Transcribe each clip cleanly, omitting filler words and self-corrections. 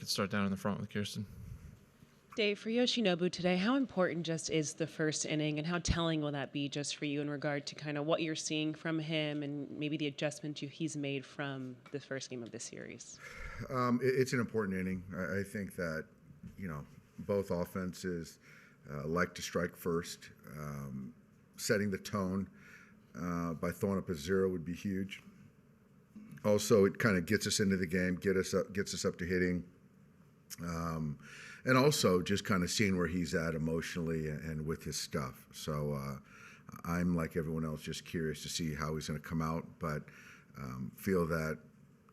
Let's start down in the front with Kirsten. Dave, for Yoshinobu today, how important just is the first inning, and how telling will that be just for you in regard to kind of what you're seeing from him and maybe the adjustments he's made from the first game of the series? It's an important inning. I think that, both offenses like to strike first. Setting the tone by throwing up a 0 would be huge. Also, it kind of gets us into the game, gets us up to hitting. And also just kind of seeing where he's at emotionally and with his stuff. So I'm, like everyone else, just curious to see how he's going to come out, but feel that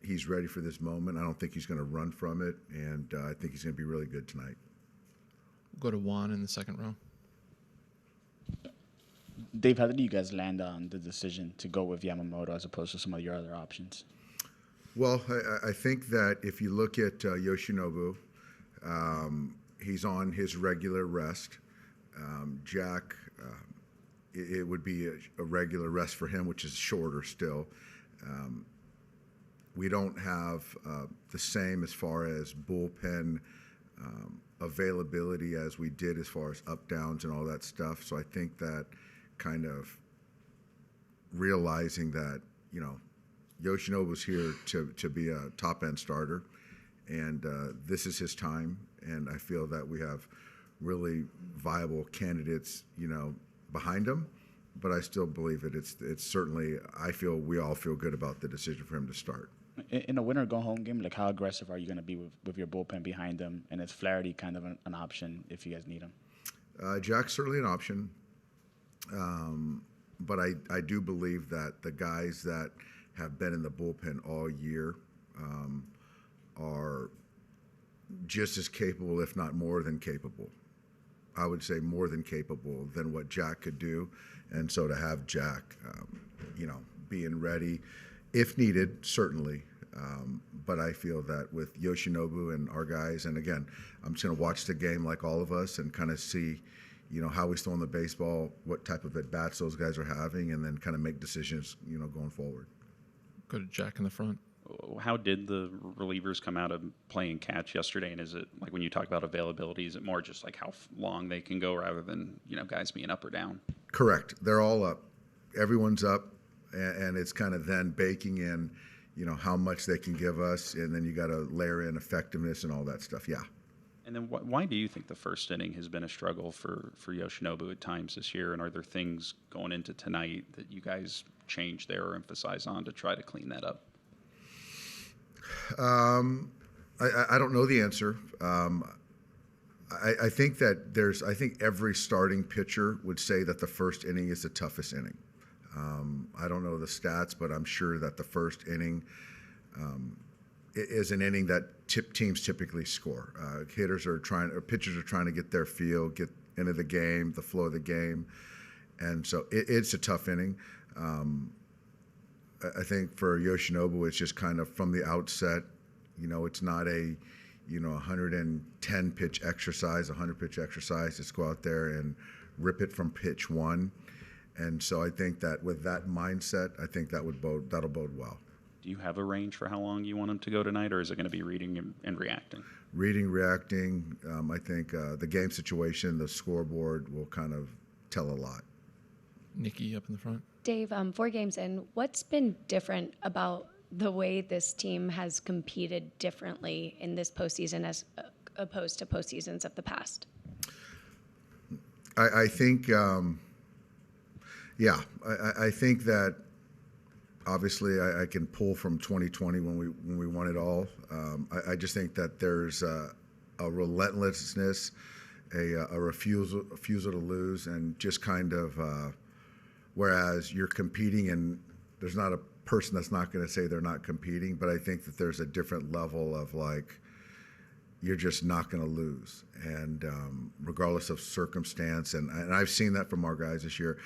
he's ready for this moment. I don't think he's going to run from it, and I think he's going to be really good tonight. We'll go to Juan in the second row. Dave, how did you guys land on the decision to go with Yamamoto as opposed to some of your other options? Well, I think that if you look at Yoshinobu, he's on his regular rest. Jack, it would be a regular rest for him, which is shorter still. We don't have the same as far as bullpen availability as we did as far as up downs and all that stuff. So I think that kind of realizing that, Yoshinobu's here to be a top-end starter, and this is his time, and I feel that we have really viable candidates, behind him, but I still believe it's certainly, we all feel good about the decision for him to start. In a winner-go-home game, like how aggressive are you going to be with your bullpen behind him, and is Flaherty kind of an option if you guys need him? Jack's certainly an option, but I do believe that the guys that have been in the bullpen all year are just as capable, if not more than capable. I would say more than capable than what Jack could do. And so to have Jack, being ready, if needed, certainly. But I feel that with Yoshinobu and our guys, and again, I'm just going to watch the game like all of us and kind of see, how he's throwing the baseball, what type of at-bats those guys are having, and then kind of make decisions, going forward. Go to Jack in the front. How did the relievers come out of playing catch yesterday? And is it, like, when you talk about availability, is it more just like how long they can go rather than, guys being up or down? Correct. They're all up. Everyone's up, and it's kind of then baking in, how much they can give us, and then you got to layer in effectiveness and all that stuff. Yeah. And then why do you think the first inning has been a struggle for Yoshinobu at times this year? And are there things going into tonight that you guys change there or emphasize on to try to clean that up? I don't know the answer. I think that I think every starting pitcher would say that the first inning is the toughest inning. I don't know the stats, but I'm sure that the first inning is an inning that teams typically score. Pitchers are trying to get their feel, get into the game, the flow of the game, and so it's a tough inning. I think for Yoshinobu, it's just kind of from the outset, it's not a 110 pitch exercise, 100 pitch exercise. Just go out there and rip it from pitch one. And so I think that with that mindset, I think that'll bode well. Do you have a range for how long you want him to go tonight, or is it going to be reading and reacting? Reading, reacting. I think the game situation, the scoreboard will kind of tell a lot. Nikki up in the front. Dave, 4 games in, what's been different about the way this team has competed differently in this postseason as opposed to postseasons of the past? I think, I think that obviously I can pull from 2020 when we won it all. I just think that there's a relentlessness, a refusal to lose, and just kind of whereas you're competing and there's not a person that's not going to say they're not competing, but I think that there's a different level of like you're just not going to lose, and regardless of circumstance, and I've seen that from our guys this year.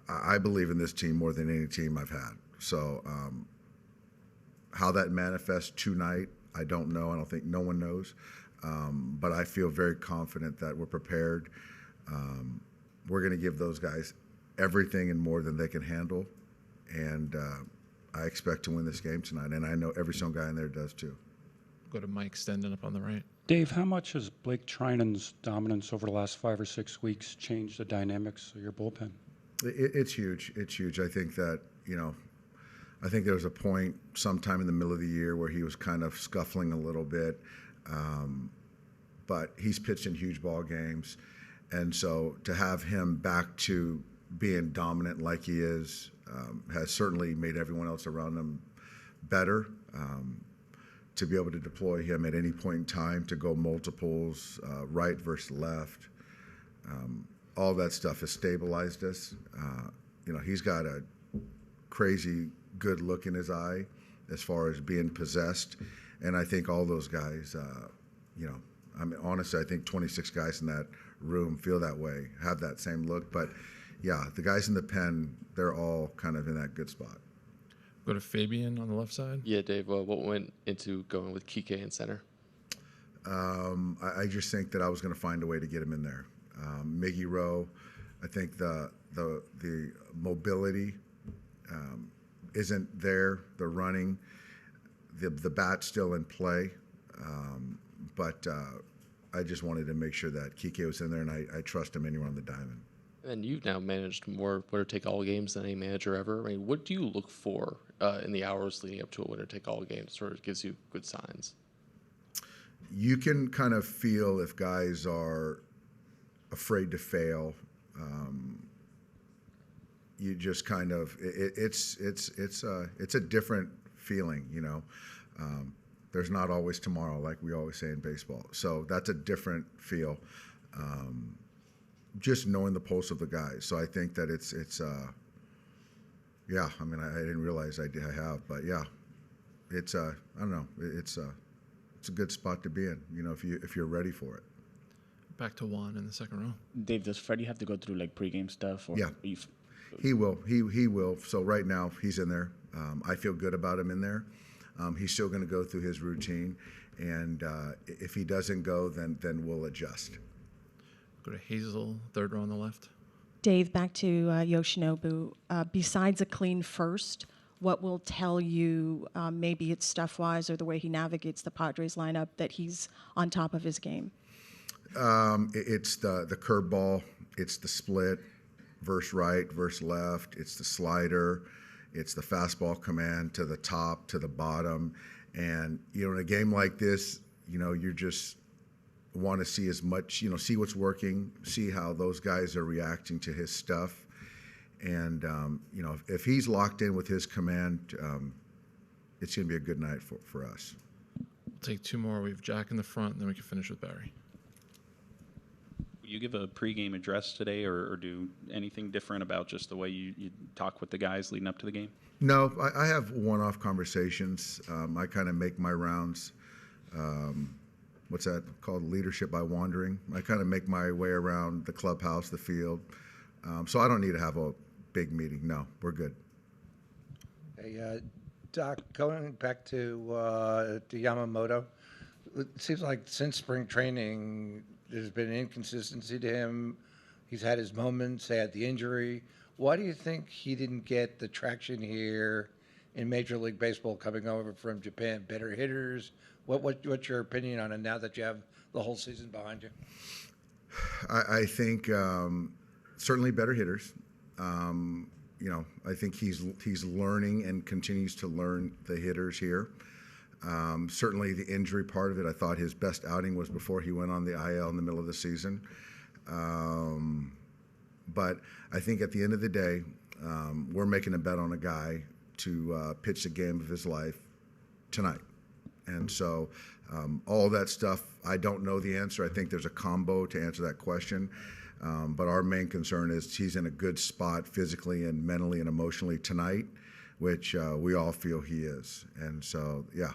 I believe in this team more than any team I've had. So how that manifests tonight, I don't know. I don't think no one knows, but I feel very confident that we're prepared. We're going to give those guys everything and more than they can handle, and I expect to win this game tonight, and I know every single guy in there does too. Go to Mike Stendon up on the right. Dave, how much has Blake Treinen's dominance over the last 5 or 6 weeks changed the dynamics of your bullpen? It's huge. It's huge. I think that, I think there was a point sometime in the middle of the year where he was kind of scuffling a little bit, but he's pitched in huge ball games. And so to have him back to being dominant like he is has certainly made everyone else around him better. To be able to deploy him at any point in time, to go multiples, right versus left, all that stuff has stabilized us. He's got a crazy good look in his eye as far as being possessed. And I think all those guys, honestly, I think 26 guys in that room feel that way, have that same look. But yeah, the guys in the pen, they're all kind of in that good spot. Go to Fabian on the left side. Yeah, Dave, what went into going with Kike in center? I just think that I was going to find a way to get him in there. Miggy Rowe, I think the mobility isn't there. The running, the bat's still in play, but I just wanted to make sure that Kike was in there, and I trust him anywhere on the diamond. And you've now managed more winner-take-all games than any manager ever. I mean, what do you look for in the hours leading up to a winner-take-all game? Sort of gives you good signs. You can kind of feel if guys are afraid to fail. You just kind of it's a different feeling, There's not always tomorrow, like we always say in baseball. So that's a different feel. Just knowing the pulse of the guys. So I think that it's yeah, I mean, I didn't realize I have, but yeah, it's I don't know, it's a good spot to be in, if you're ready for it. Back to Juan in the second row. Dave, does Freddie have to go through like pregame stuff? Or Yeah. He will. He will. So right now he's in there. I feel good about him in there. He's still going to go through his routine, and if he doesn't go, then we'll adjust. Go to Hazel, third row on the left. Dave, back to Yoshinobu. Besides a clean first, what will tell you, maybe it's stuff-wise or the way he navigates the Padres lineup, that he's on top of his game? It's the curveball. It's the split versus right versus left. It's the slider. It's the fastball command to the top, to the bottom. And, in a game like this, you just want to see as much, see what's working, see how those guys are reacting to his stuff. And, if he's locked in with his command, it's going to be a good night for us. We'll take two more. We have Jack in the front, and then we can finish with Barry. Will you give a pregame address today or do anything different about just the way you talk with the guys leading up to the game? No, I have one-off conversations. I kind of make my rounds. What's that called? Leadership by wandering. I kind of make my way around the clubhouse, the field. So I don't need to have a big meeting. No, we're good. Hey, Doc, going back to Yamamoto, it seems like since spring training, there's been an inconsistency to him. He's had his moments, he had the injury. Why do you think he didn't get the traction here in Major League Baseball coming over from Japan? Better hitters? What's your opinion on it now that you have the whole season behind you? I think certainly better hitters. I think he's learning and continues to learn the hitters here. Certainly the injury part of it, I thought his best outing was before he went on the IL in the middle of the season. But I think at the end of the day, we're making a bet on a guy to pitch the game of his life tonight. And so all that stuff, I don't know the answer. I think there's a combo to answer that question. But our main concern is he's in a good spot physically and mentally and emotionally tonight, which we all feel he is. And so, yeah.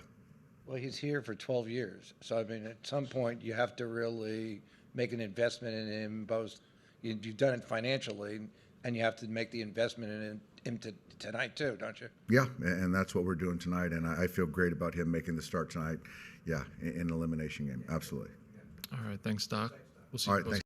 Well, he's here for 12 years. So, I mean, at some point, you have to really make an investment in him. Both you've done it financially, and you have to make the investment in him tonight, too, don't you? Yeah, and that's what we're doing tonight. And I feel great about him making the start tonight, yeah, in an elimination game. Absolutely. All right, thanks, Doc. We'll see All you right, thanks.